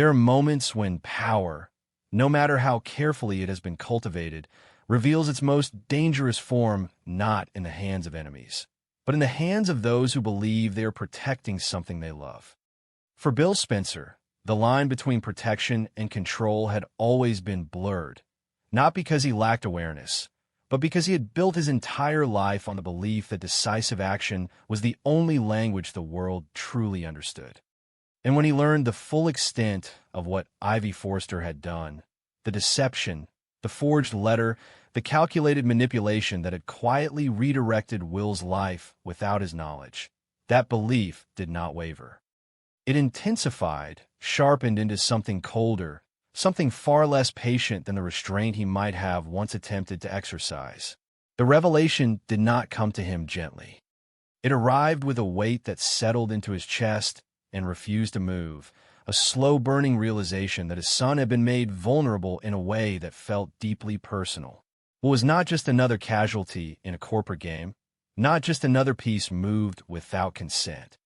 There are moments when power, no matter how carefully it has been cultivated, reveals its most dangerous form not in the hands of enemies, but in the hands of those who believe they are protecting something they love. For Bill Spencer, the line between protection and control had always been blurred, not because he lacked awareness, but because he had built his entire life on the belief that decisive action was the only language the world truly understood. And when he learned the full extent of what Ivy Forrester had done, the deception, the forged letter, the calculated manipulation that had quietly redirected Will's life without his knowledge, that belief did not waver. It intensified, sharpened into something colder, something far less patient than the restraint he might have once attempted to exercise. The revelation did not come to him gently. It arrived with a weight that settled into his chest and refused to move, a slow-burning realization that his son had been made vulnerable in a way that felt deeply personal. It was not just another casualty in a corporate game, not just another piece moved without consent.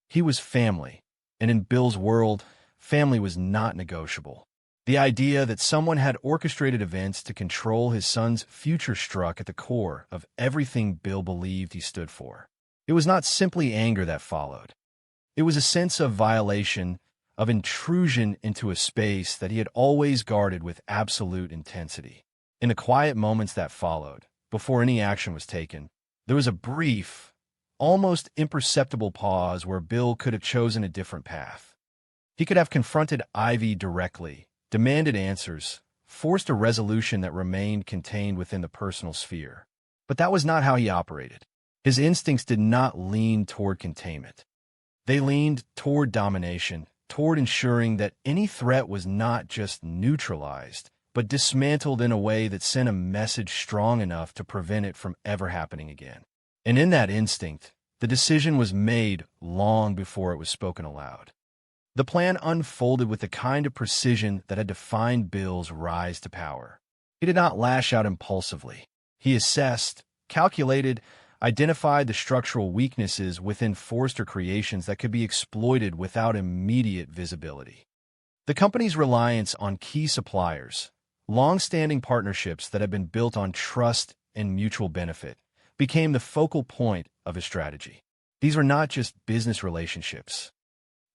He was family, and in Bill's world, family was not negotiable. The idea that someone had orchestrated events to control his son's future struck at the core of everything Bill believed he stood for. It was not simply anger that followed. It was a sense of violation, of intrusion into a space that he had always guarded with absolute intensity. In the quiet moments that followed, before any action was taken, there was a brief, almost imperceptible pause where Bill could have chosen a different path. He could have confronted Ivy directly, demanded answers, forced a resolution that remained contained within the personal sphere. But that was not how he operated. His instincts did not lean toward containment. They leaned toward domination, toward ensuring that any threat was not just neutralized, but dismantled in a way that sent a message strong enough to prevent it from ever happening again. And in that instinct, the decision was made long before it was spoken aloud. The plan unfolded with the kind of precision that had defined Bill's rise to power. He did not lash out impulsively. He assessed, calculated, identified the structural weaknesses within Forrester Creations that could be exploited without immediate visibility. The company's reliance on key suppliers, long-standing partnerships that had been built on trust and mutual benefit, became the focal point of his strategy. These were not just business relationships.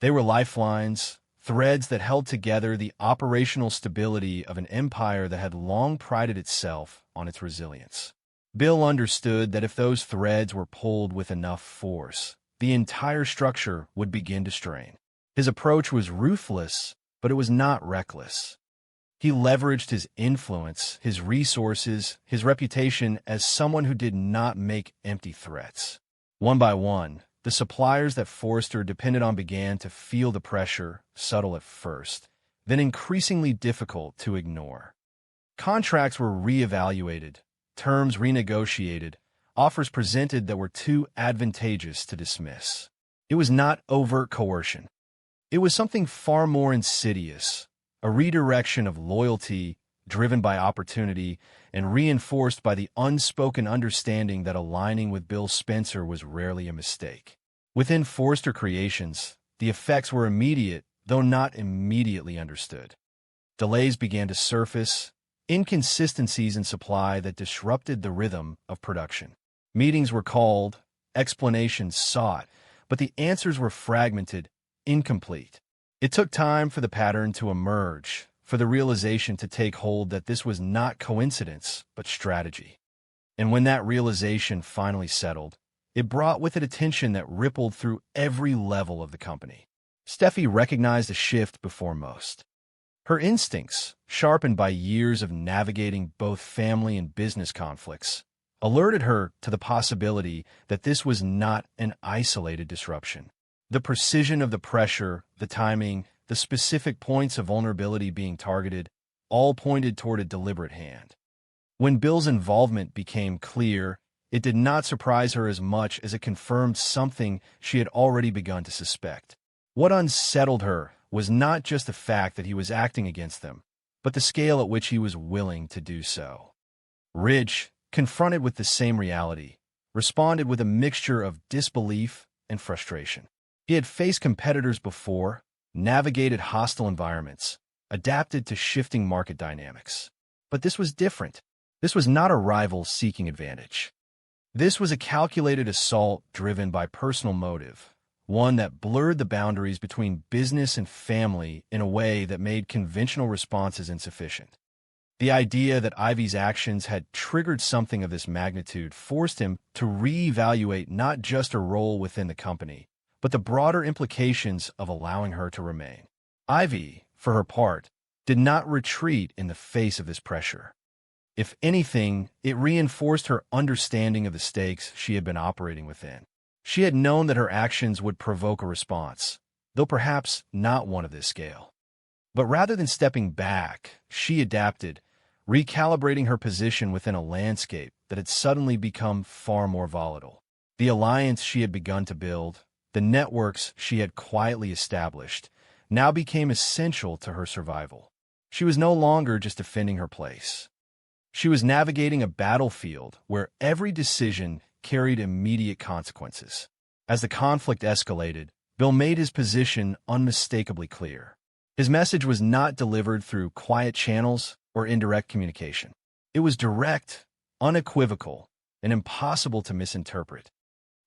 They were lifelines, threads that held together the operational stability of an empire that had long prided itself on its resilience. Bill understood that if those threads were pulled with enough force, the entire structure would begin to strain. His approach was ruthless, but it was not reckless. He leveraged his influence, his resources, his reputation as someone who did not make empty threats. One by one, the suppliers that Forrester depended on began to feel the pressure, subtle at first, then increasingly difficult to ignore. Contracts were reevaluated, terms renegotiated, offers presented that were too advantageous to dismiss. It was not overt coercion. It was something far more insidious, a redirection of loyalty driven by opportunity and reinforced by the unspoken understanding that aligning with Bill Spencer was rarely a mistake. Within Forrester Creations, the effects were immediate, though not immediately understood. Delays began to surface, inconsistencies in supply that disrupted the rhythm of production. Meetings were called, explanations sought, but the answers were fragmented, incomplete. It took time for the pattern to emerge, for the realization to take hold that this was not coincidence, but strategy. And when that realization finally settled, it brought with it a tension that rippled through every level of the company. Steffi recognized a shift before most. Her instincts, sharpened by years of navigating both family and business conflicts, alerted her to the possibility that this was not an isolated disruption. The precision of the pressure, the timing, the specific points of vulnerability being targeted, all pointed toward a deliberate hand. When Bill's involvement became clear, it did not surprise her as much as it confirmed something she had already begun to suspect. What unsettled her was not just the fact that he was acting against them, but the scale at which he was willing to do so. Ridge, confronted with the same reality, responded with a mixture of disbelief and frustration. He had faced competitors before, navigated hostile environments, adapted to shifting market dynamics. But this was different. This was not a rival seeking advantage. This was a calculated assault driven by personal motive, one that blurred the boundaries between business and family in a way that made conventional responses insufficient. The idea that Ivy's actions had triggered something of this magnitude forced him to reevaluate not just her role within the company, but the broader implications of allowing her to remain. Ivy, for her part, did not retreat in the face of this pressure. If anything, it reinforced her understanding of the stakes she had been operating within. She had known that her actions would provoke a response, though perhaps not one of this scale. But rather than stepping back, she adapted, recalibrating her position within a landscape that had suddenly become far more volatile. The alliance she had begun to build, the networks she had quietly established, now became essential to her survival. She was no longer just defending her place. She was navigating a battlefield where every decision carried immediate consequences. As the conflict escalated, Bill made his position unmistakably clear. His message was not delivered through quiet channels or indirect communication. It was direct, unequivocal, and impossible to misinterpret.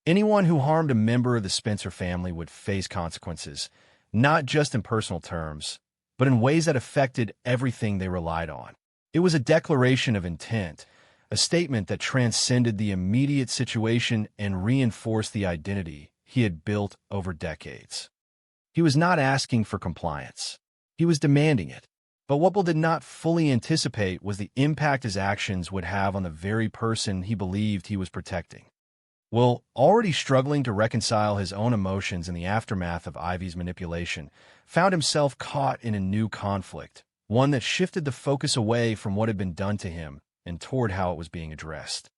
Anyone who harmed a member of the Spencer family would face consequences, not just in personal terms, but in ways that affected everything they relied on. It was a declaration of intent, a statement that transcended the immediate situation and reinforced the identity he had built over decades. He was not asking for compliance. He was demanding it. But what Bill did not fully anticipate was the impact his actions would have on the very person he believed he was protecting. Will, already struggling to reconcile his own emotions in the aftermath of Ivy's manipulation, found himself caught in a new conflict, one that shifted the focus away from what had been done to him and toward how it was being addressed.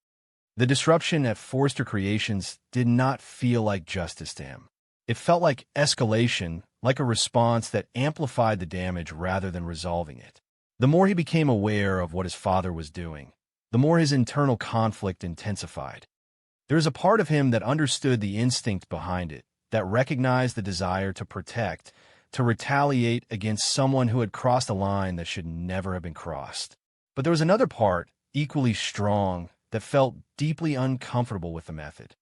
The disruption at Forrester Creations did not feel like justice to him. It felt like escalation, like a response that amplified the damage rather than resolving it. The more he became aware of what his father was doing, the more his internal conflict intensified. There was a part of him that understood the instinct behind it, that recognized the desire to protect, to retaliate against someone who had crossed a line that should never have been crossed. But there was another part, equally strong, that felt deeply uncomfortable with the method.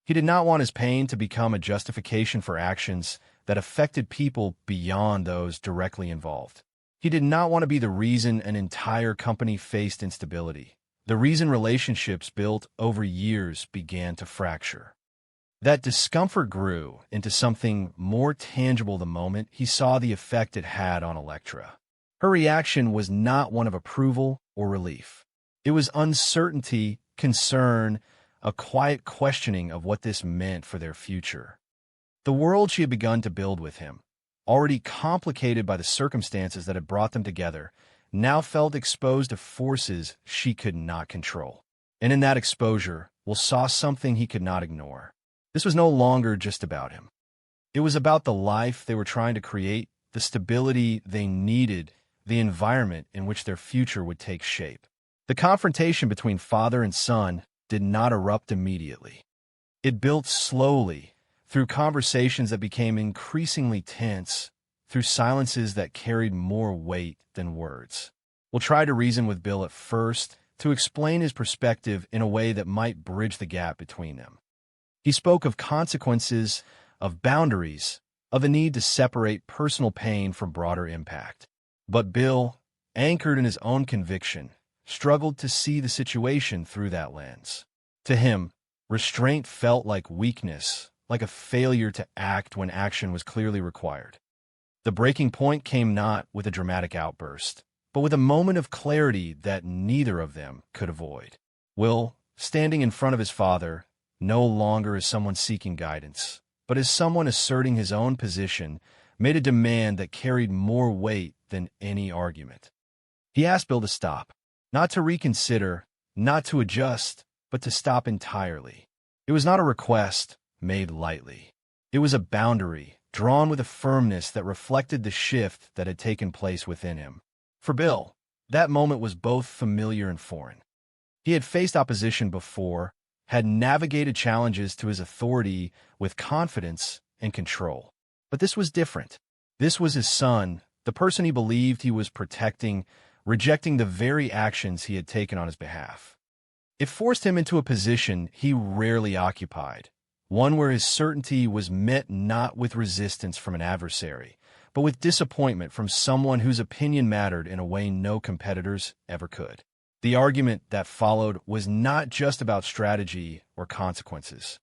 He did not want his pain to become a justification for actions that affected people beyond those directly involved. He did not want to be the reason an entire company faced instability, the reason relationships built over years began to fracture. That discomfort grew into something more tangible the moment he saw the effect it had on Elektra. Her reaction was not one of approval or relief. It was uncertainty, concern, a quiet questioning of what this meant for their future. The world she had begun to build with him, already complicated by the circumstances that had brought them together, now felt exposed to forces she could not control. And in that exposure, Will saw something he could not ignore. This was no longer just about him. It was about the life they were trying to create, the stability they needed, the environment in which their future would take shape. The confrontation between father and son did not erupt immediately. It built slowly, through conversations that became increasingly tense, through silences that carried more weight than words. We'll try to reason with Bill at first, to explain his perspective in a way that might bridge the gap between them. He spoke of consequences, of boundaries, of a need to separate personal pain from broader impact. But Bill, anchored in his own conviction, struggled to see the situation through that lens. To him, restraint felt like weakness, like a failure to act when action was clearly required. The breaking point came not with a dramatic outburst, but with a moment of clarity that neither of them could avoid. Will, standing in front of his father, no longer as someone seeking guidance, but as someone asserting his own position, made a demand that carried more weight than any argument. He asked Bill to stop, not to reconsider, not to adjust, but to stop entirely. It was not a request made lightly. It was a boundary, drawn with a firmness that reflected the shift that had taken place within him. For Bill, that moment was both familiar and foreign. He had faced opposition before, had navigated challenges to his authority with confidence and control. But this was different. This was his son, the person he believed he was protecting, rejecting the very actions he had taken on his behalf. It forced him into a position he rarely occupied, one where his certainty was met not with resistance from an adversary, but with disappointment from someone whose opinion mattered in a way no competitors ever could. The argument that followed was not just about strategy or consequences.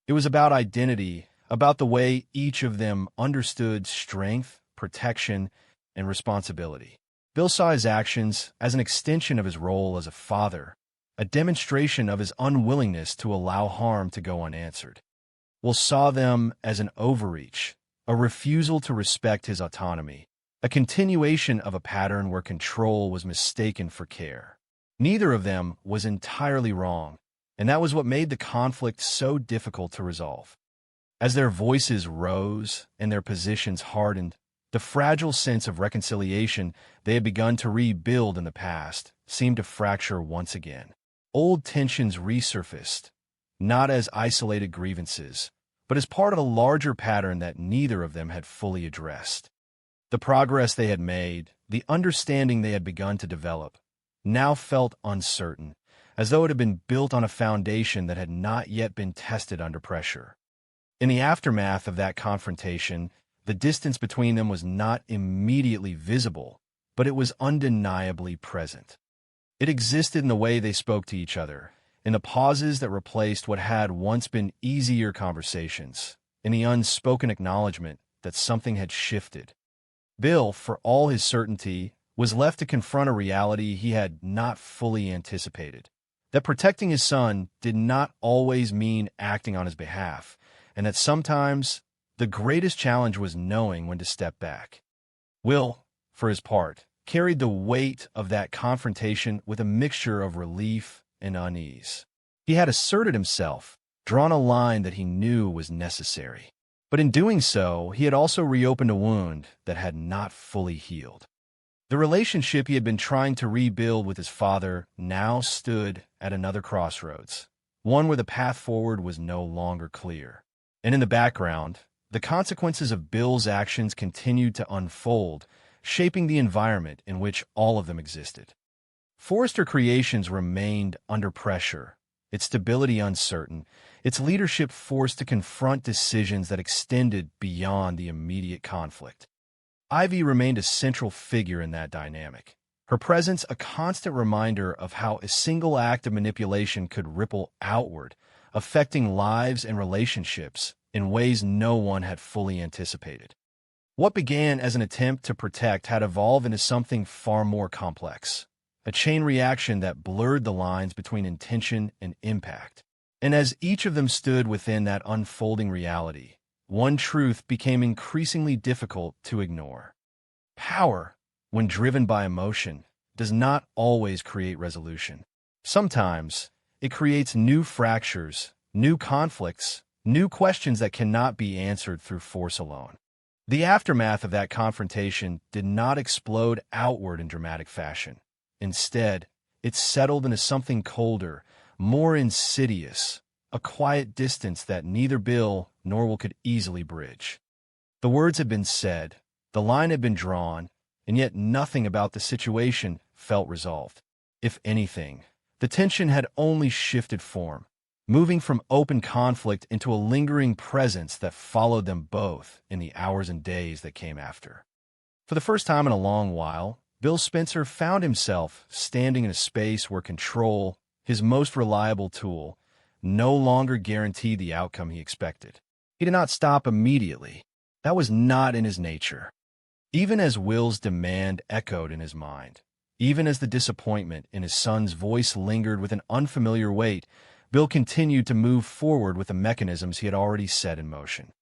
It was about identity, about the way each of them understood strength, protection, and responsibility. Bill saw his actions as an extension of his role as a father, a demonstration of his unwillingness to allow harm to go unanswered. Will saw them as an overreach, a refusal to respect his autonomy, a continuation of a pattern where control was mistaken for care. Neither of them was entirely wrong, and that was what made the conflict so difficult to resolve. As their voices rose and their positions hardened, the fragile sense of reconciliation they had begun to rebuild in the past seemed to fracture once again. Old tensions resurfaced, not as isolated grievances, but as part of a larger pattern that neither of them had fully addressed. The progress they had made, the understanding they had begun to develop, now felt uncertain, as though it had been built on a foundation that had not yet been tested under pressure. In the aftermath of that confrontation, the distance between them was not immediately visible, but it was undeniably present. It existed in the way they spoke to each other, in the pauses that replaced what had once been easier conversations, in the unspoken acknowledgement that something had shifted. Bill, for all his certainty, was left to confront a reality he had not fully anticipated, that protecting his son did not always mean acting on his behalf, and that sometimes the greatest challenge was knowing when to step back. Will, for his part, carried the weight of that confrontation with a mixture of relief and unease. He had asserted himself, drawn a line that he knew was necessary. But in doing so, he had also reopened a wound that had not fully healed. The relationship he had been trying to rebuild with his father now stood at another crossroads, one where the path forward was no longer clear. And in the background, the consequences of Bill's actions continued to unfold, shaping the environment in which all of them existed. Forrester Creations remained under pressure, its stability uncertain, its leadership forced to confront decisions that extended beyond the immediate conflict. Ivy remained a central figure in that dynamic, her presence a constant reminder of how a single act of manipulation could ripple outward, affecting lives and relationships in ways no one had fully anticipated. What began as an attempt to protect had evolved into something far more complex, a chain reaction that blurred the lines between intention and impact. And as each of them stood within that unfolding reality, one truth became increasingly difficult to ignore. Power, when driven by emotion, does not always create resolution. Sometimes, it creates new fractures, new conflicts, new questions that cannot be answered through force alone. The aftermath of that confrontation did not explode outward in dramatic fashion. Instead, it settled into something colder, more insidious, a quiet distance that neither Bill nor Will could easily bridge. The words had been said, the line had been drawn, and yet nothing about the situation felt resolved. If anything, the tension had only shifted form, moving from open conflict into a lingering presence that followed them both in the hours and days that came after. For the first time in a long while, Bill Spencer found himself standing in a space where control, his most reliable tool, no longer guaranteed the outcome he expected. He did not stop immediately. That was not in his nature. Even as Will's demand echoed in his mind, even as the disappointment in his son's voice lingered with an unfamiliar weight, Bill continued to move forward with the mechanisms he had already set in motion.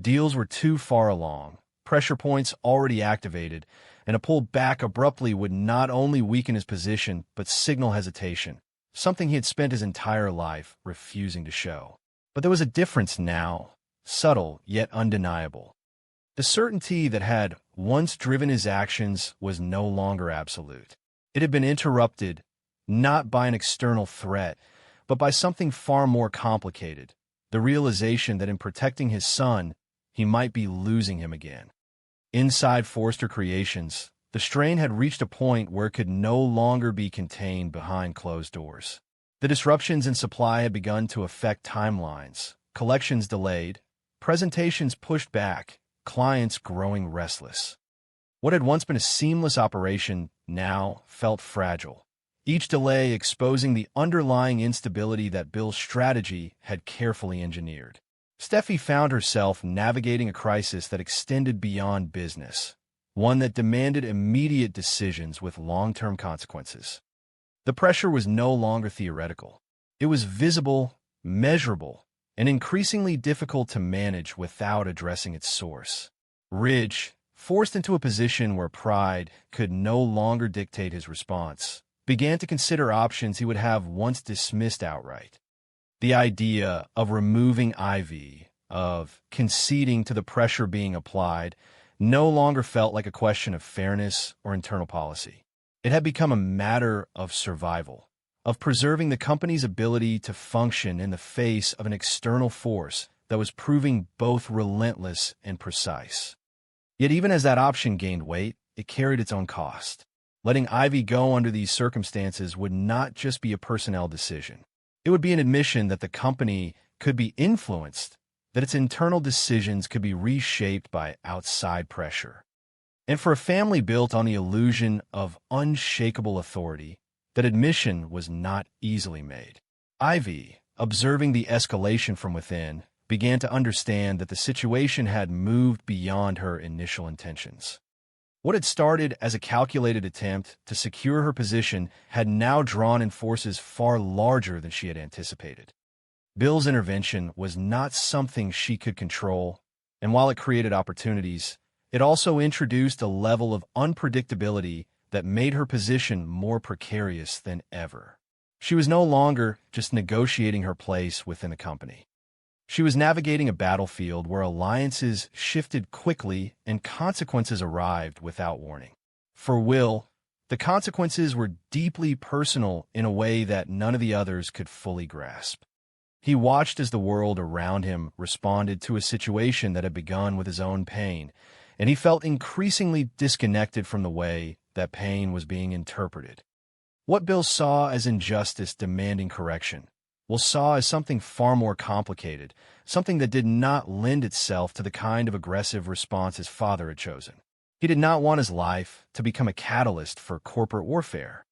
Deals were too far along, pressure points already activated, and a pull back abruptly would not only weaken his position but signal hesitation, something he had spent his entire life refusing to show. But there was a difference now, subtle yet undeniable. The certainty that had once driven his actions was no longer absolute. It had been interrupted, not by an external threat, but by something far more complicated, the realization that in protecting his son, he might be losing him again. Inside Forrester Creations, the strain had reached a point where it could no longer be contained behind closed doors. The disruptions in supply had begun to affect timelines, collections delayed, presentations pushed back, clients growing restless. What had once been a seamless operation now felt fragile, each delay exposing the underlying instability that Bill's strategy had carefully engineered. Steffi found herself navigating a crisis that extended beyond business, one that demanded immediate decisions with long-term consequences. The pressure was no longer theoretical. It was visible, measurable, and increasingly difficult to manage without addressing its source. Ridge, forced into a position where pride could no longer dictate his response, began to consider options he would have once dismissed outright. The idea of removing Ivy, of conceding to the pressure being applied, no longer felt like a question of fairness or internal policy. It had become a matter of survival, of preserving the company's ability to function in the face of an external force that was proving both relentless and precise. Yet even as that option gained weight, it carried its own cost. Letting Ivy go under these circumstances would not just be a personnel decision. It would be an admission that the company could be influenced, that its internal decisions could be reshaped by outside pressure. And for a family built on the illusion of unshakable authority, that admission was not easily made. Ivy, observing the escalation from within, began to understand that the situation had moved beyond her initial intentions. What had started as a calculated attempt to secure her position had now drawn in forces far larger than she had anticipated. Bill's intervention was not something she could control, and while it created opportunities, it also introduced a level of unpredictability that made her position more precarious than ever. She was no longer just negotiating her place within the company. She was navigating a battlefield where alliances shifted quickly and consequences arrived without warning. For Will, the consequences were deeply personal in a way that none of the others could fully grasp. He watched as the world around him responded to a situation that had begun with his own pain, and he felt increasingly disconnected from the way that pain was being interpreted. What Bill saw as injustice demanding correction, Will saw as something far more complicated, something that did not lend itself to the kind of aggressive response his father had chosen. He did not want his life to become a catalyst for corporate warfare.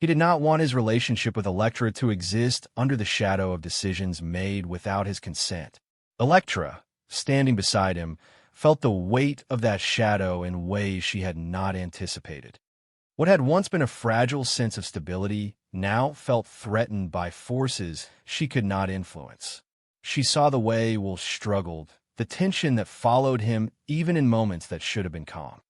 He did not want his relationship with Elektra to exist under the shadow of decisions made without his consent. Elektra, standing beside him, felt the weight of that shadow in ways she had not anticipated. What had once been a fragile sense of stability now felt threatened by forces she could not influence. She saw the way Will struggled, the tension that followed him even in moments that should have been calm.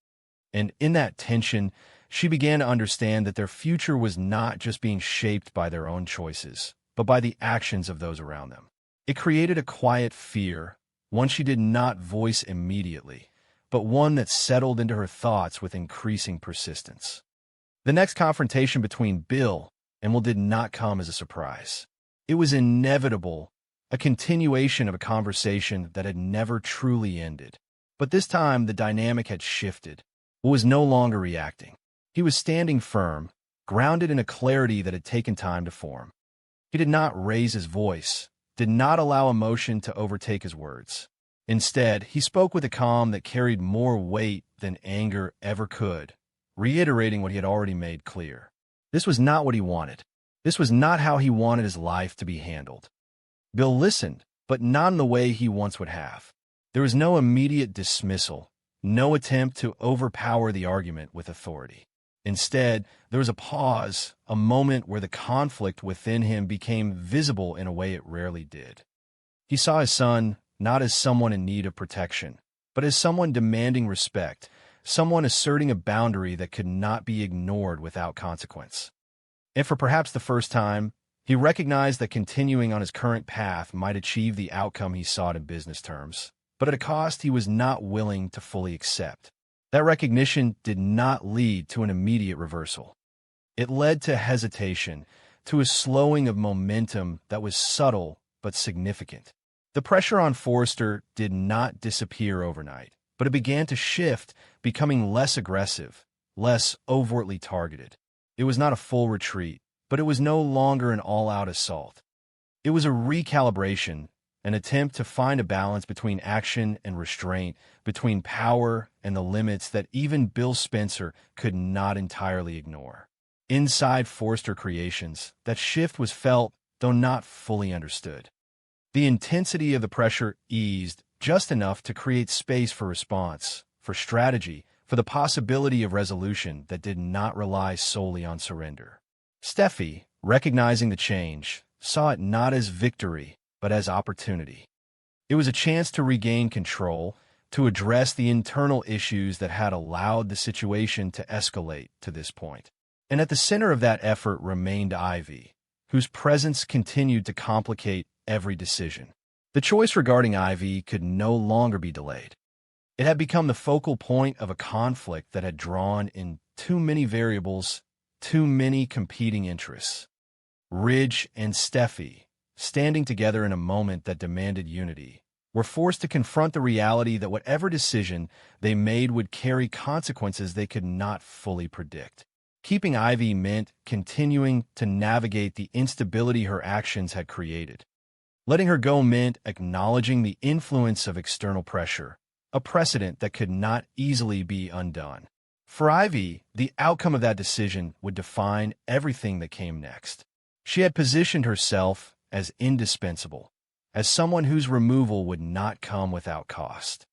And in that tension, she began to understand that their future was not just being shaped by their own choices, but by the actions of those around them. It created a quiet fear, one she did not voice immediately, but one that settled into her thoughts with increasing persistence. The next confrontation between Bill and Will did not come as a surprise. It was inevitable, a continuation of a conversation that had never truly ended. But this time the dynamic had shifted. Will was no longer reacting. He was standing firm, grounded in a clarity that had taken time to form. He did not raise his voice, did not allow emotion to overtake his words. Instead, he spoke with a calm that carried more weight than anger ever could, reiterating what he had already made clear. This was not what he wanted. This was not how he wanted his life to be handled. Bill listened, but not in the way he once would have. There was no immediate dismissal, no attempt to overpower the argument with authority. Instead, there was a pause, a moment where the conflict within him became visible in a way it rarely did. He saw his son not as someone in need of protection, but as someone demanding respect, someone asserting a boundary that could not be ignored without consequence. And for perhaps the first time, he recognized that continuing on his current path might achieve the outcome he sought in business terms, but at a cost he was not willing to fully accept. That recognition did not lead to an immediate reversal. It led to hesitation, to a slowing of momentum that was subtle but significant. The pressure on Forrester did not disappear overnight, but it began to shift, becoming less aggressive, less overtly targeted. It was not a full retreat, but it was no longer an all-out assault. It was a recalibration, an attempt to find a balance between action and restraint, between power and the limits that even Bill Spencer could not entirely ignore. Inside Forrester Creations, that shift was felt, though not fully understood. The intensity of the pressure eased just enough to create space for response, for strategy, for the possibility of resolution that did not rely solely on surrender. Steffi, recognizing the change, saw it not as victory, but as opportunity. It was a chance to regain control, to address the internal issues that had allowed the situation to escalate to this point. And at the center of that effort remained Ivy, whose presence continued to complicate every decision. The choice regarding Ivy could no longer be delayed. It had become the focal point of a conflict that had drawn in too many variables, too many competing interests. Ridge and Steffi, standing together in a moment that demanded unity, were forced to confront the reality that whatever decision they made would carry consequences they could not fully predict. Keeping Ivy meant continuing to navigate the instability her actions had created. Letting her go meant acknowledging the influence of external pressure, a precedent that could not easily be undone. For Ivy, the outcome of that decision would define everything that came next. She had positioned herself as indispensable, as someone whose removal would not come without cost.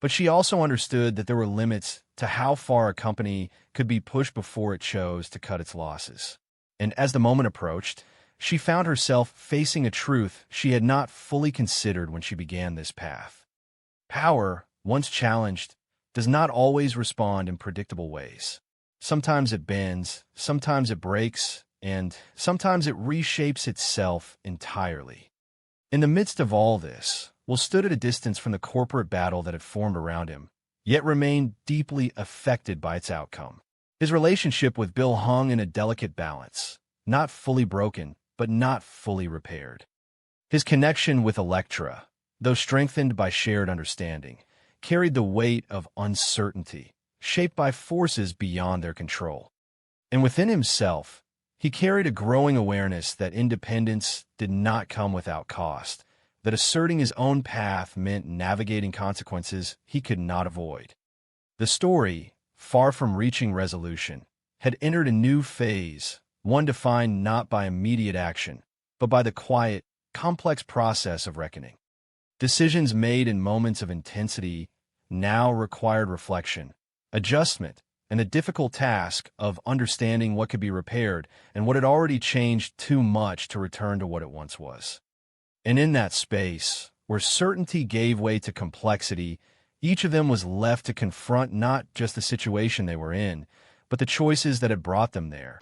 But she also understood that there were limits to how far a company could be pushed before it chose to cut its losses. And as the moment approached, she found herself facing a truth she had not fully considered when she began this path. Power, once challenged, does not always respond in predictable ways. Sometimes it bends, sometimes it breaks, and sometimes it reshapes itself entirely. In the midst of all this, Will stood at a distance from the corporate battle that had formed around him, yet remained deeply affected by its outcome. His relationship with Bill hung in a delicate balance, not fully broken, but not fully repaired. His connection with Elektra, though strengthened by shared understanding, carried the weight of uncertainty, shaped by forces beyond their control. And within himself, he carried a growing awareness that independence did not come without cost, that asserting his own path meant navigating consequences he could not avoid. The story, far from reaching resolution, had entered a new phase, one defined not by immediate action, but by the quiet, complex process of reckoning. Decisions made in moments of intensity now required reflection, adjustment, and the difficult task of understanding what could be repaired and what had already changed too much to return to what it once was. And in that space, where certainty gave way to complexity, each of them was left to confront not just the situation they were in, but the choices that had brought them there.